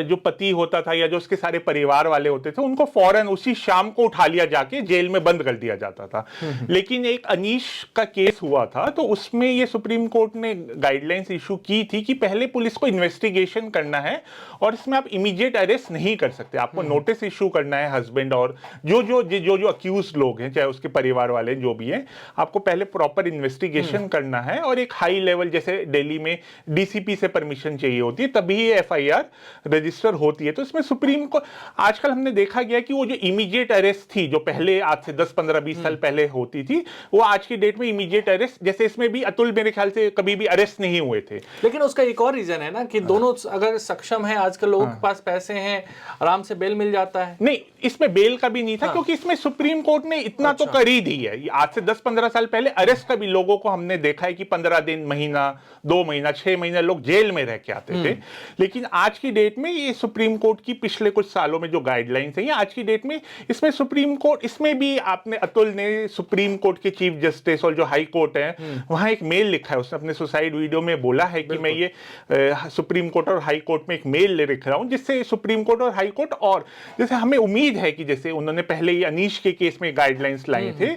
जो पति होता था या जो उसके सारे परिवार वाले होते थे उनको फौरन उसी शाम को उठा लिया जाके जेल में बंद कर दिया जाता था। लेकिन एक अनीश का केस हुआ था तो उसमें ये सुप्रीम कोर्ट ने गाइडलाइंस इशू की थी कि पहले पुलिस को इन्वेस्टिगेशन करना है और इसमें आप इमीडिएट अरेस्ट नहीं कर सकते, आपको नोटिस इशू करना है हस्बैंड और जो अक्यूज लोग हैं, चाहे उसके परिवार वाले जो भी हैं, आपको पहले प्रॉपर इन्वेस्टिगेशन करना है और एक हाई लेवल, जैसे दिल्ली में डीसीपी से परमिशन चाहिए होती है तभी ये एफआईआर रजिस्टर होती है। तो इसमें सुप्रीम को आजकल हमने देखा गया कि वो जो इमीडिएट अरेस्ट थी जो पहले आज से 10 15 20 साल पहले होती थी, वो आज की डेट में इमीडिएट अरेस्ट, जैसे इसमें भी अतुल मेरे ख्याल से कभी भी अरेस्ट नहीं हुए थे। लेकिन उसका एक और रीजन है ना कि दोनों अगर सक्षम है, आजकल लोगों के पास पैसे हैं, आराम से बेल मिल जाता है। नहीं, इसमें बेल का भी नहीं था क्योंकि इसमें सुप्रीम कोर्ट ने इतना तो कर ही दी है। आज से 10 15 साल पहले अरेस्ट का भी लोगों को हमने देखा है कि 15 दिन, महीना, 2 महीना, 6 महीने लोग जेल में रह के आते थे। लेकिन आज की डेट में ये सुप्रीम कोर्ट की पिछले कुछ सालों में जो गाइडलाइंस है, आज की डेट में इसमें सुप्रीम कोर्ट, इसमें भी आपने अतुल ने सुप्रीम कोर्ट के चीफ जस्टिस और जो हाई कोर्ट है वहां एक मेल लिखा है, उसने अपने सुसाइड वीडियो में बोला है कि मैं ये सुप्रीम कोर्ट और हाई कोर्ट में एक मेल लिख रहा हूं जिससे सुप्रीम कोर्ट और हाई कोर्ट, और जैसे हमें उम्मीद है कि जैसे उन्होंने पहले ये अनीश के केस में गाइडलाइंस लाए थे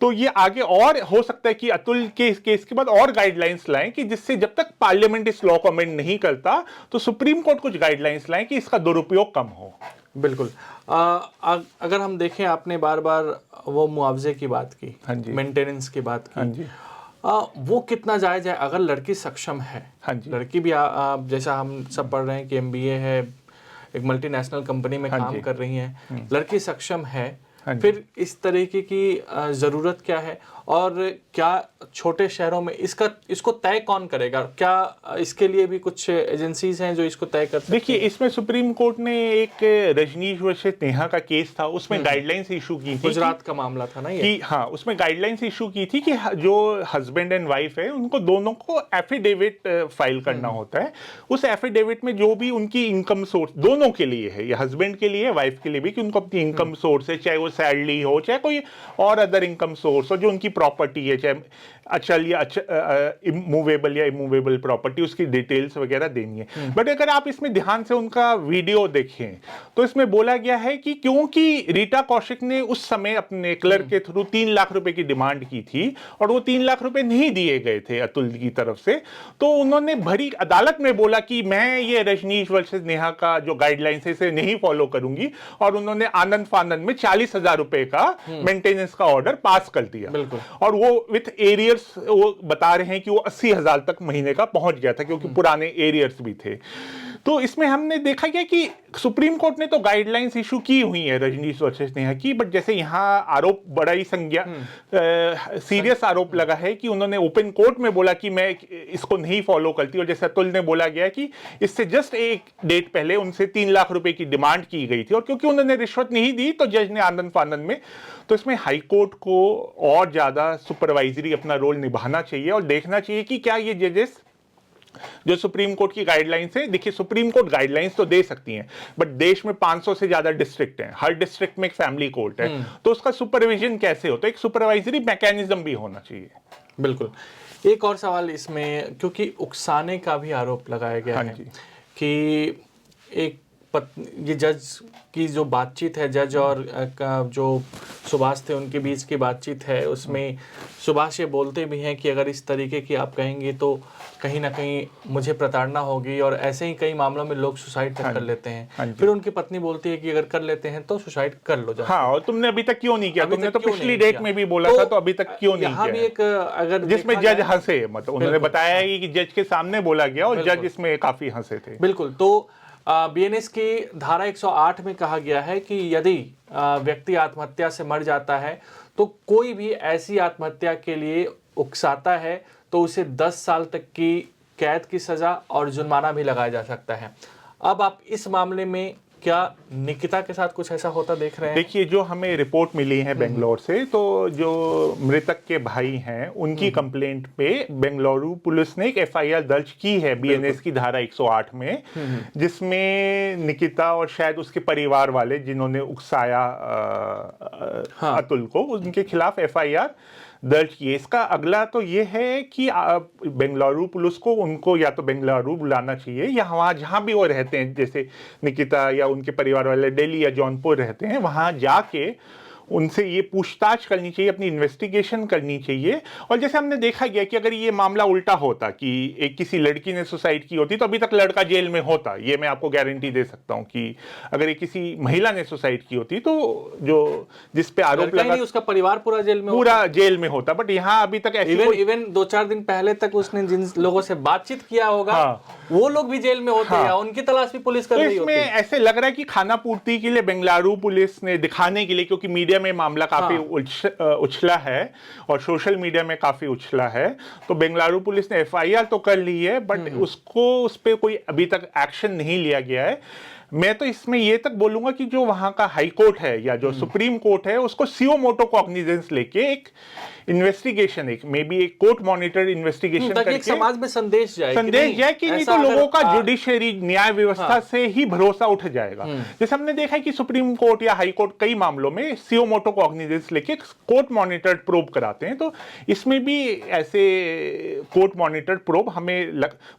तो ये आगे और हो सकता है कि अतुल के केस के बाद और गाइडलाइंस लाएं कि जिससे जब तक पार्लियामेंट इस लॉ को अमेंड नहीं करता तो सुप्रीम कोर्ट कुछ गाइडलाइंस लाएं कि इसका दुरुपयोग कम हो। बिल्कुल। अगर हम देखें, आपने बार बार वो मुआवजे की बात की, हाँ जी, मेंटेनेंस की बात की, हाँ जी, वो कितना जायज है? अगर लड़की सक्षम है, हाँ जी, लड़की भी जैसा हम सब पढ़ रहे हैं कि एमबीए है, एक मल्टीनेशनल कंपनी में काम कर रही हैं, लड़की सक्षम है, फिर इस तरीके की ज़रूरत क्या है? और क्या छोटे शहरों में इसको तय कौन करेगा? क्या इसके लिए भी कुछ एजेंसीज हैं जो इसको तय कर सकती हैं? देखिए, इसमें सुप्रीम कोर्ट ने एक रजनीश वर्सेस नेहा का केस था, उसमें गाइडलाइंस इशू की थी, गुजरात का मामला था ना ये, कि हाँ, उसमें गाइडलाइंस इशू की थी कि जो हस्बैंड एंड वाइफ है उनको दोनों को एफिडेविट फाइल करना होता है। उस एफिडेविट में जो भी उनकी इनकम सोर्स दोनों के लिए है, ये हस्बैंड के लिए, वाइफ के लिए भी, कि उनको अपनी इनकम सोर्स है, चाहे वो सैलरी हो, चाहे कोई और अदर इनकम सोर्स हो, जो उनकी प्रॉपर्टी है, चाहे अचल या मूवेबल या इमूवेबल प्रॉपर्टी, उसकी डिटेल्स वगैरह देनी है। बट अगर आप इसमें ध्यान से उनका वीडियो देखें तो इसमें बोला गया है कि क्योंकि रीटा कौशिक ने उस समय अपने क्लर्क के थ्रू 3 लाख रुपए की डिमांड की थी और वो 3 लाख रुपए नहीं दिए गए थे अतुल की तरफ से, तो उन्होंने भरी अदालत में बोला कि मैं ये रजनीश वर्सेस नेहा का जो गाइडलाइंस है इसे नहीं फॉलो करूंगी, और उन्होंने आनंद फानंद में 40,000 रुपए का मेंटेनेंस का ऑर्डर पास कर दिया। और वो विथ एरियर्स, वो बता रहे हैं कि वो 80,000 तक महीने का पहुंच गया था क्योंकि पुराने एरियर्स भी थे। तो इसमें हमने देखा गया कि सुप्रीम कोर्ट ने तो गाइडलाइंस इशू की हुई है रजनीश वर्सेस नेहा की, बट जैसे यहाँ आरोप बड़ा ही सीरियस आरोप लगा है कि उन्होंने ओपन कोर्ट में बोला कि मैं इसको नहीं फॉलो करती, और जैसे अतुल ने बोला गया कि इससे जस्ट एक डेट पहले उनसे 3 लाख रुपए की डिमांड की गई थी और क्योंकि उन्होंने रिश्वत नहीं दी तो जज ने आनंद फानंद में, तो इसमें हाई कोर्ट को और ज्यादा सुपरवाइजरी अपना रोल निभाना चाहिए और देखना चाहिए कि क्या ये जजेस जो सुप्रीम कोर्ट की गाइडलाइंस है, देखिए सुप्रीम कोर्ट गाइडलाइंस तो दे सकती हैं बट देश में 500 से ज्यादा डिस्ट्रिक्ट हैं, हर डिस्ट्रिक्ट में एक फैमिली कोर्ट है, तो उसका सुपरविजन कैसे होता है? एक सुपरवाइजरी मैकेनिज्म भी होना चाहिए। बिल्कुल। एक और सवाल इसमें, क्योंकि उकसाने का भी आरोप लगाया गया है कि एक ये जज की जो बातचीत है, जज और जो सुभाष थे उनके बीच की बातचीत है, उसमें सुभाष ये बोलते भी हैं कि अगर इस तरीके की आप कहेंगे तो कहीं ना कहीं मुझे प्रताड़ना होगी, और ऐसे ही कई मामलों में लोग सुसाइड तक कर लेते हैं। फिर उनकी पत्नी बोलती है कि अगर कर लेते हैं तो सुसाइड कर लो। हाँ, और तुमने अभी तक क्यों नहीं किया? तुमने तो पिछली डेट में भी बोला था, तो अभी तक क्यों नहीं किया? भी एक अगर जिसमें जज हंसे, मतलब उन्होंने बताया कि जज के सामने बोला गया और जज इसमें काफी हंसे थे। बिल्कुल। तो बीएनएस की धारा 108 में कहा गया है कि यदि व्यक्ति आत्महत्या से मर जाता है तो कोई भी ऐसी आत्महत्या के लिए उकसाता है तो उसे 10 साल तक की कैद की सजा और जुर्माना भी लगाया जा सकता है। अब आप इस मामले में क्या निकिता के साथ कुछ ऐसा होता देख रहे हैं? देखिए, जो हमें रिपोर्ट मिली है बेंगलोर से, तो जो मृतक के भाई हैं उनकी कंप्लेंट पे बेंगलुरु पुलिस ने एक एफआईआर दर्ज की है बीएनएस की धारा 108 में, जिसमें निकिता और शायद उसके परिवार वाले जिन्होंने उकसाया अतुल को, उनके खिलाफ एफआईआर दर्ज किए। इसका अगला तो ये है कि बेंगलुरु पुलिस को उनको या तो बेंगलुरु बुलाना चाहिए या वहाँ जहाँ भी वो रहते हैं, जैसे निकिता या उनके परिवार वाले दिल्ली या जौनपुर रहते हैं, वहाँ जाके उनसे ये पूछताछ करनी चाहिए, अपनी इन्वेस्टिगेशन करनी चाहिए। और जैसे हमने देखा गया कि अगर ये मामला उल्टा होता कि एक किसी लड़की ने सुसाइड की होती तो अभी तक लड़का जेल में होता, ये मैं आपको गारंटी दे सकता हूं कि अगर एक किसी महिला ने सुसाइड की होती तो जो जिस पे आरोप लगा उसका परिवार पूरा जेल में होता। बट यहाँ अभी तक इवन 2-4 दिन पहले तक उसने जिन लोगों से बातचीत किया होगा वो लोग भी जेल में होते हैं, उनकी तलाश भी पुलिस कर रही होती है। इसमें ऐसे लग रहा है कि खाना पूर्ति के लिए बेंगलुरु पुलिस ने दिखाने के लिए, क्योंकि मीडिया में मामला काफी उछला है और सोशल मीडिया में काफी उछला है, तो बेंगलुरु पुलिस ने एफआईआर तो कर ली है, बट उस पे कोई अभी तक एक्शन नहीं लिया गया है। मैं तो इसमें ये तक बोलूंगा कि जो वहां का हाई कोर्ट है या जो सुप्रीम कोर्ट है, उसको सीओ मोटो कॉग्निजेंस लेके एक इन्वेस्टिगेशन, एक मे बी एक कोर्ट मॉनिटर इन्वेस्टिगेशन करके समाज में संदेश जाए कि नहीं तो लोगों का जुडिशरी न्याय व्यवस्था से ही भरोसा उठ जाएगा। जैसे हमने देखा है कि सुप्रीम कोर्ट या हाई कोर्ट कई मामलों में सीओ मोटो कॉग्निजेंस लेके कोर्ट मॉनिटर्ड प्रोब कराते हैं, तो इसमें भी ऐसे कोर्ट मॉनिटर्ड प्रोब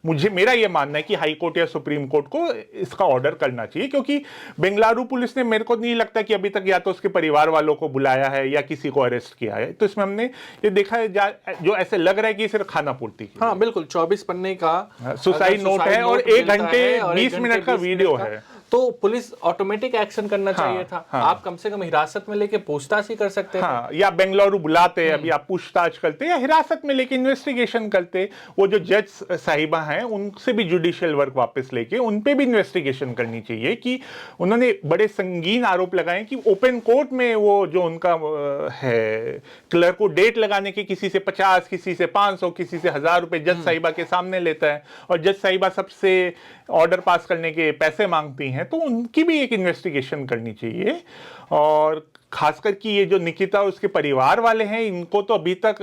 मुझे मेरा ये मानना है कि हाई कोर्ट या सुप्रीम कोर्ट को इसका ऑर्डर करना चाहिए, क्योंकि बेंगलुरु पुलिस ने, मेरे को नहीं लगता कि अभी तक या तो उसके परिवार वालों को बुलाया है या किसी को अरेस्ट किया है। तो इसमें हमने ये देखा है जो ऐसे लग रहा है कि सिर्फ खाना पूर्ति। हाँ बिल्कुल, 24 पन्ने का सुसाइड नोट है और 1 घंटे 20 मिनट का वीडियो है, तो पुलिस ऑटोमेटिक एक्शन करना चाहिए था। आप कम से कम हिरासत में लेके पूछताछ ही कर सकते थे। या बेंगलुरु बुलाते, अभी आप पूछताछ करते या हिरासत में लेके इन्वेस्टिगेशन करते। वो जो जज साहिबा हैं उनसे भी जुडिशियल वर्क वापस लेके उन पे भी इन्वेस्टिगेशन करनी चाहिए कि उन्होंने बड़े संगीन आरोप लगाए कि ओपन कोर्ट में वो जो उनका है क्लर्क को डेट लगाने के किसी से 50, किसी से 500, किसी से 1000 रुपए जज साहिबा के सामने लेता है और जज साहिबा सबसे ऑर्डर पास करने के पैसे मांगती हैं, तो उनकी भी एक इन्वेस्टिगेशन करनी चाहिए। और खासकर कि ये जो निकिता और उसके परिवार वाले हैं, इनको तो अभी तक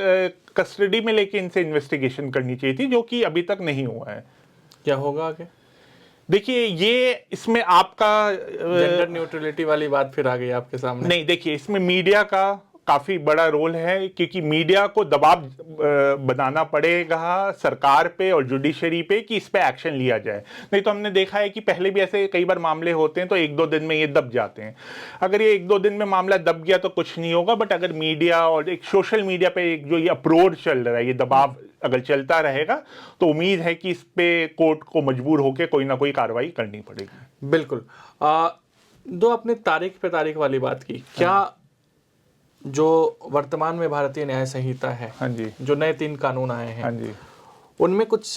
कस्टडी में लेके इनसे इन्वेस्टिगेशन करनी चाहिए थी, जो कि अभी तक नहीं हुआ है। क्या होगा आगे? देखिए, ये इसमें आपका जेंडर न्यूट्रलिटी वाली बात फिर आ गई आपके सामने। नहीं, देखिए इसमें मीडिया का काफी बड़ा रोल है, क्योंकि मीडिया को दबाव बनाना पड़ेगा सरकार पे और जुडिशरी पे कि इस पे एक्शन लिया जाए। नहीं तो हमने देखा है कि पहले भी ऐसे कई बार मामले होते हैं तो 1-2 दिन में ये दब जाते हैं। अगर ये 1-2 दिन में मामला दब गया तो कुछ नहीं होगा, बट अगर मीडिया और एक सोशल मीडिया पे एक जो ये अप्रोच चल रहा है, ये दबाव अगर चलता रहेगा तो उम्मीद है कि इस पे कोर्ट को मजबूर होकर कोई ना कोई कार्रवाई करनी पड़ेगी। बिल्कुल। दो अपने तारीख पे तारीख वाली बात की, क्या जो वर्तमान में भारतीय न्याय संहिता है, हाँ जी, जो नए 3 कानून आए हैं, हाँ जी, उनमें कुछ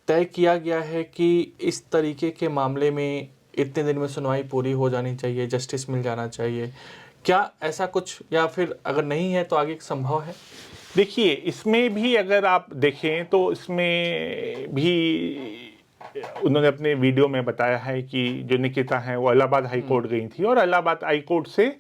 तय किया गया है कि इस तरीके के मामले में इतने दिन में सुनवाई पूरी हो जानी चाहिए, जस्टिस मिल जाना चाहिए, क्या ऐसा कुछ, या फिर अगर नहीं है तो आगे संभव है? देखिए, इसमें भी अगर आप देखें तो इसमें भी उन्होंने अपने वीडियो में बताया है कि जो निकिता है वो इलाहाबाद हाई कोर्ट गई थी और इलाहाबाद हाई कोर्ट से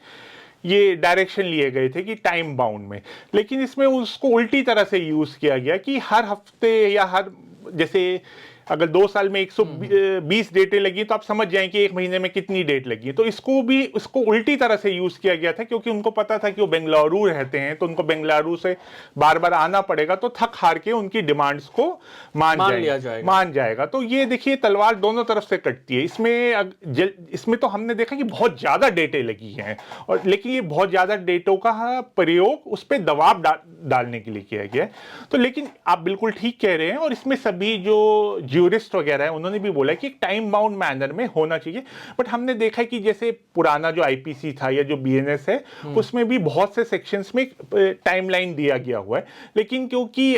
ये डायरेक्शन लिए गए थे कि टाइम बाउंड में, लेकिन इसमें उसको उल्टी तरह से यूज किया गया कि हर हफ्ते या हर, जैसे अगर 2 साल में 120 डेटें लगी तो आप समझ जाएं कि 1 महीने में कितनी डेट लगी। तो इसको उल्टी तरह से यूज किया गया था, क्योंकि उनको पता था कि वो बेंगलुरु रहते हैं तो उनको बेंगलुरु से बार बार आना पड़ेगा, तो थक हार के उनकी डिमांड्स को मान जाएगा। तो ये देखिए, तलवार दोनों तरफ से कटती है। इसमें तो हमने देखा कि बहुत ज्यादा डेटें लगी हैं, और लेकिन ये बहुत ज्यादा डेटों का प्रयोग उस पर दबाव डालने के लिए किया गया है। तो लेकिन आप बिल्कुल ठीक कह रहे हैं, और इसमें सभी जो ज्यूरिस्ट वगैरह है उन्होंने भी बोला कि एक टाइम बाउंड मैनर में होना चाहिए। बट हमने देखा है कि जैसे पुराना जो आईपीसी था या जो बीएनएस है, उसमें भी बहुत से सेक्शंस में टाइमलाइन दिया गया हुआ है, लेकिन क्योंकि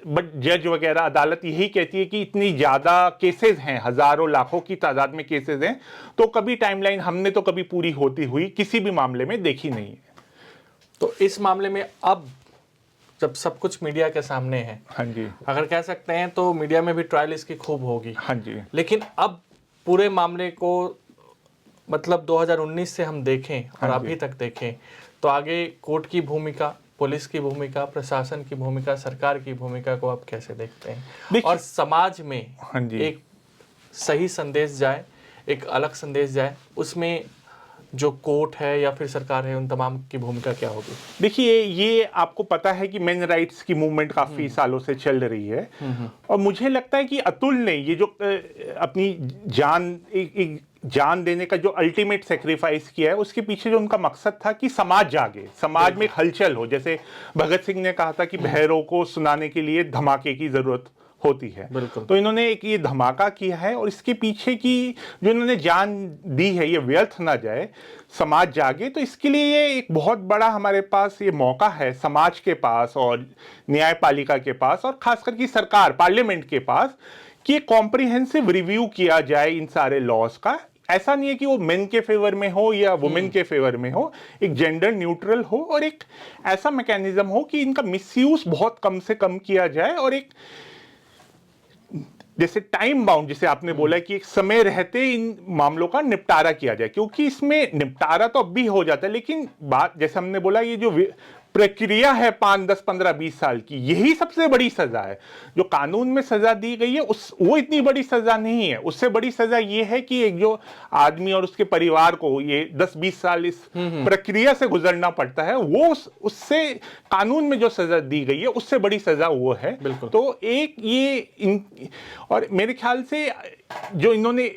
बट जज वगैरह अदालत यही कहती है कि इतनी ज्यादा केसेस हैं, हजारों लाखों की तादाद में केसेस हैं, तो कभी टाइमलाइन हमने तो कभी पूरी होती हुई किसी भी मामले में देखी नहीं है। तो इस मामले में अब जब सब कुछ मीडिया के सामने है, हाँ जी, अगर कह सकते हैं तो मीडिया में भी ट्रायल इसकी खूब होगी, हाँ जी, लेकिन अब पूरे मामले को मतलब 2019 से हम देखें और हाँ जी। अभी तक देखें तो आगे कोर्ट की भूमिका, पुलिस की भूमिका, प्रशासन की भूमिका, सरकार की भूमिका को आप कैसे देखते हैं और समाज में हाँ जी। एक सही संदेश जाए, एक अलग संदेश जाए, उसमें जो कोर्ट है या फिर सरकार है उन तमाम की भूमिका क्या होगी? देखिए, ये आपको पता है कि मेन राइट्स की मूवमेंट काफी सालों से चल रही है और मुझे लगता है कि अतुल ने ये जो अपनी एक जान देने का जो अल्टीमेट सेक्रीफाइस किया है, उसके पीछे जो उनका मकसद था कि समाज जागे, समाज में एक हलचल हो। जैसे भगत सिंह ने कहा था कि बहरों को सुनाने के लिए धमाके की जरूरत होती है, तो इन्होंने एक ये धमाका किया है और इसके पीछे की जो इन्होंने जान दी है ये व्यर्थ ना जाए, समाज जागे। तो इसके लिए ये एक बहुत बड़ा हमारे पास ये मौका है समाज के पास और न्यायपालिका के पास और खासकर की सरकार पार्लियामेंट के पास कि एक कॉम्प्रिहेंसिव रिव्यू किया जाए इन सारे लॉज का। ऐसा नहीं है कि वो मेन के फेवर में हो या वुमेन के फेवर में हो, एक जेंडर न्यूट्रल हो और एक ऐसा मैकेनिज्म हो कि इनका मिसयूज बहुत कम से कम किया जाए और एक जैसे टाइम बाउंड, जिसे आपने बोला कि एक समय रहते इन मामलों का निपटारा किया जाए, क्योंकि इसमें निपटारा तो अब भी हो जाता है लेकिन बात जैसे हमने बोला ये जो प्रक्रिया है 5, 10, 15, 20 साल की, यही सबसे बड़ी सजा है। जो कानून में सजा दी गई है वो इतनी बड़ी सजा नहीं है। उससे बड़ी सजा ये है कि एक जो आदमी और उसके परिवार को ये 10-20 साल इस प्रक्रिया से गुजरना पड़ता है, वो उससे कानून में जो सजा दी गई है उससे बड़ी सजा वो है। तो एक ये और मेरे ख्याल से जो इन्होंने,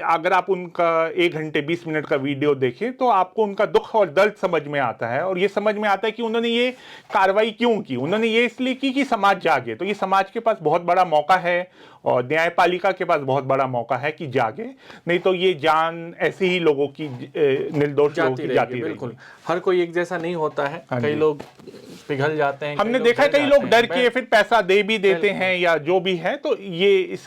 अगर आप उनका 1 घंटे 20 मिनट का वीडियो देखें तो आपको उनका दुख और दर्द समझ में आता है और ये समझ में आता है कि उन्होंने ये कार्रवाई क्यों की। उन्होंने ये इसलिए की कि समाज जागे। तो ये समाज के पास बहुत बड़ा मौका है और न्यायपालिका के पास बहुत बड़ा मौका है कि जागे, नहीं तो ये जान ऐसे ही लोगों की, निर्दोष लोगों की जाती रहेगी। बिल्कुल, हर कोई एक जैसा नहीं होता है, कई लोग पिघल जाते हैं। हमने देखा है कई लोग डर के फिर पैसा दे भी देते हैं या जो भी है। तो ये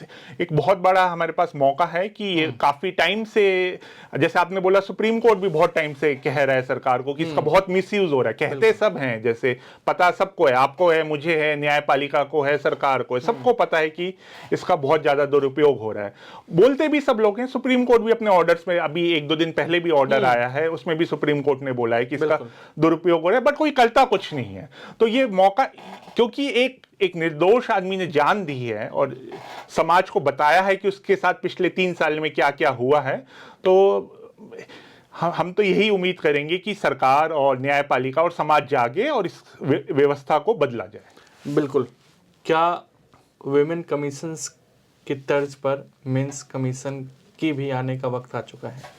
एक बहुत बड़ा हमारे पास मौका है कि ये काफी टाइम से, जैसे आपने बोला सुप्रीम कोर्ट भी बहुत टाइम से कह रहा है सरकार को कि इसका बहुत मिसयूज हो रहा है। कहते सब हैं, जैसे पता सबको है, आपको है, मुझे है, न्यायपालिका को है, सरकार को है, सबको पता है कि इसका बहुत ज्यादा दुरुपयोग हो रहा है। बोलते भी सब लोग हैं। सुप्रीम कोर्ट भी अपने ऑर्डर्स में, अभी 1-2 दिन पहले भी ऑर्डर आया है, उसमें भी सुप्रीम कोर्ट ने बोला है कि इसका दुरुपयोग हो रहा है, बट कोई करता कुछ नहीं है। तो ये मौका, क्योंकि एक निर्दोष आदमी ने जान दी है और समाज को बताया है कि उसके साथ पिछले 3 साल में क्या क्या हुआ है, तो हम तो यही उम्मीद करेंगे कि सरकार और न्यायपालिका और समाज जागे और इस व्यवस्था को बदला जाए। बिल्कुल। क्या वुमेन कमीशंस की तर्ज पर मेंस कमीशन की भी आने का वक्त आ चुका है?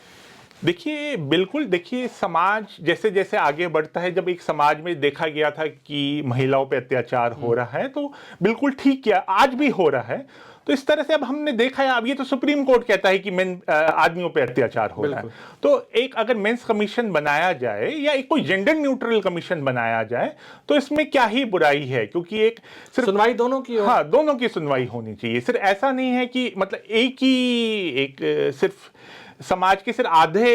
देखिए, बिल्कुल, देखिए समाज जैसे जैसे आगे बढ़ता है, जब एक समाज में देखा गया था कि महिलाओं पे अत्याचार हो रहा है तो बिल्कुल ठीक किया, आज भी हो रहा है। तो इस तरह से अब हमने देखा है, अब ये तो सुप्रीम कोर्ट कहता है कि आदमियों पे अत्याचार हो रहा है, तो एक अगर मेंस कमीशन बनाया जाए या एक कोई जेंडर न्यूट्रल कमीशन बनाया जाए तो इसमें क्या ही बुराई है, क्योंकि एक सिर्फ सुनवाई दोनों की हो। हाँ, दोनों की सुनवाई होनी चाहिए। सिर्फ ऐसा नहीं है कि मतलब सिर्फ समाज के सिर्फ आधे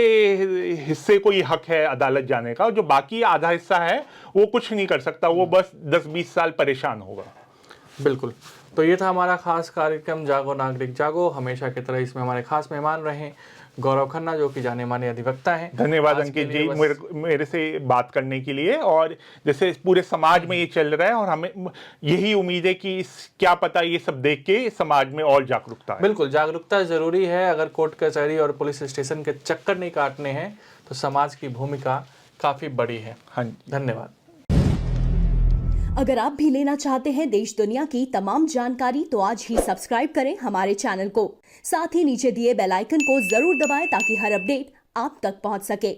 हिस्से को ये हक है अदालत जाने का और जो बाकी आधा हिस्सा है वो कुछ नहीं कर सकता, वो बस 10-20 साल परेशान होगा। बिल्कुल। तो ये था हमारा खास कार्यक्रम जागो नागरिक जागो। हमेशा की तरह इसमें हमारे खास मेहमान रहे गौरव खन्ना, जो कि जाने माने अधिवक्ता हैं। धन्यवाद अंकित जी मेरे से बात करने के लिए। और जैसे पूरे समाज में ये चल रहा है और हमें यही उम्मीद है कि क्या पता ये सब देख के समाज में और जागरूकता है। बिल्कुल, जागरूकता जरूरी है। अगर कोर्ट कचहरी और पुलिस स्टेशन के चक्कर नहीं काटने हैं तो समाज की भूमिका काफी बड़ी है। हाँ, धन्यवाद। अगर आप भी लेना चाहते हैं देश दुनिया की तमाम जानकारी तो आज ही सब्सक्राइब करें हमारे चैनल को। साथ ही नीचे दिए बेल आइकन को जरूर दबाएं ताकि हर अपडेट आप तक पहुंच सके।